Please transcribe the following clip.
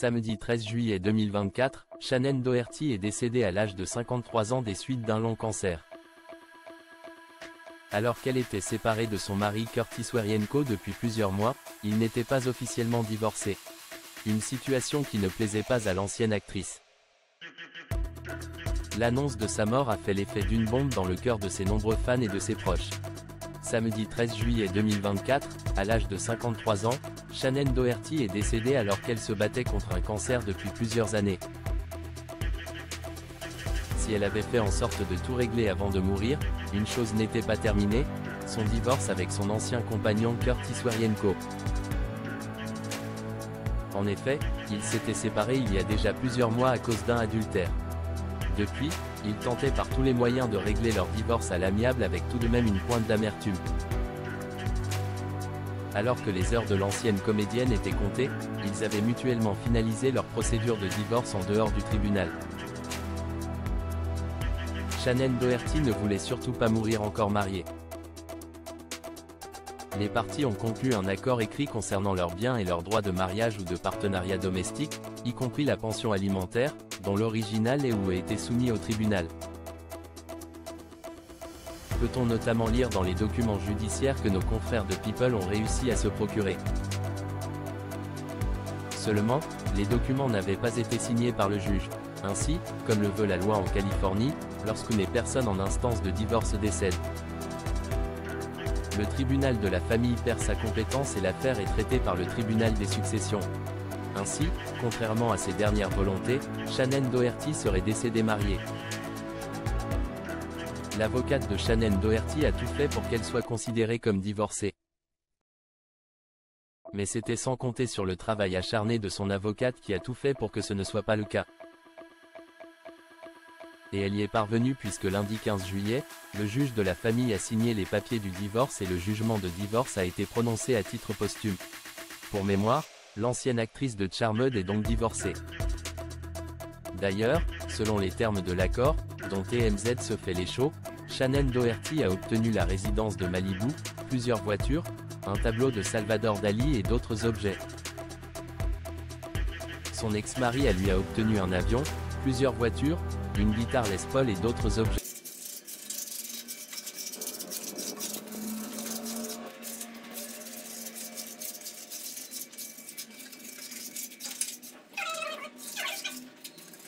Samedi 13 juillet 2024, Shannen Doherty est décédée à l'âge de 53 ans des suites d'un long cancer. Alors qu'elle était séparée de son mari Curtis Werienko depuis plusieurs mois, ils n'étaient pas officiellement divorcés. Une situation qui ne plaisait pas à l'ancienne actrice. L'annonce de sa mort a fait l'effet d'une bombe dans le cœur de ses nombreux fans et de ses proches. Samedi 13 juillet 2024, à l'âge de 53 ans, Shannen Doherty est décédée alors qu'elle se battait contre un cancer depuis plusieurs années. Si elle avait fait en sorte de tout régler avant de mourir, une chose n'était pas terminée, son divorce avec son ancien compagnon Curtis Werienko. En effet, ils s'étaient séparés il y a déjà plusieurs mois à cause d'un adultère. Depuis, ils tentaient par tous les moyens de régler leur divorce à l'amiable avec tout de même une pointe d'amertume. Alors que les heures de l'ancienne comédienne étaient comptées, ils avaient mutuellement finalisé leur procédure de divorce en dehors du tribunal. Shannen Doherty ne voulait surtout pas mourir encore mariée. Les parties ont conclu un accord écrit concernant leurs biens et leurs droits de mariage ou de partenariat domestique, y compris la pension alimentaire, dont l'original est ou a été soumis au tribunal. Peut-on notamment lire dans les documents judiciaires que nos confrères de People ont réussi à se procurer. Seulement, les documents n'avaient pas été signés par le juge. Ainsi, comme le veut la loi en Californie, lorsqu'une personne en instance de divorce décède, le tribunal de la famille perd sa compétence et l'affaire est traitée par le tribunal des successions. Ainsi, contrairement à ses dernières volontés, Shannen Doherty serait décédée mariée. L'avocate de Shannen Doherty a tout fait pour qu'elle soit considérée comme divorcée. Mais c'était sans compter sur le travail acharné de son avocate qui a tout fait pour que ce ne soit pas le cas. Et elle y est parvenue puisque lundi 15 juillet, le juge de la famille a signé les papiers du divorce et le jugement de divorce a été prononcé à titre posthume. Pour mémoire, l'ancienne actrice de Charmed est donc divorcée. D'ailleurs, selon les termes de l'accord, dont TMZ se fait l'écho, Shannen Doherty a obtenu la résidence de Malibu, plusieurs voitures, un tableau de Salvador Dali et d'autres objets. Son ex-mari lui a obtenu un avion, plusieurs voitures, une guitare Les Paul et d'autres objets.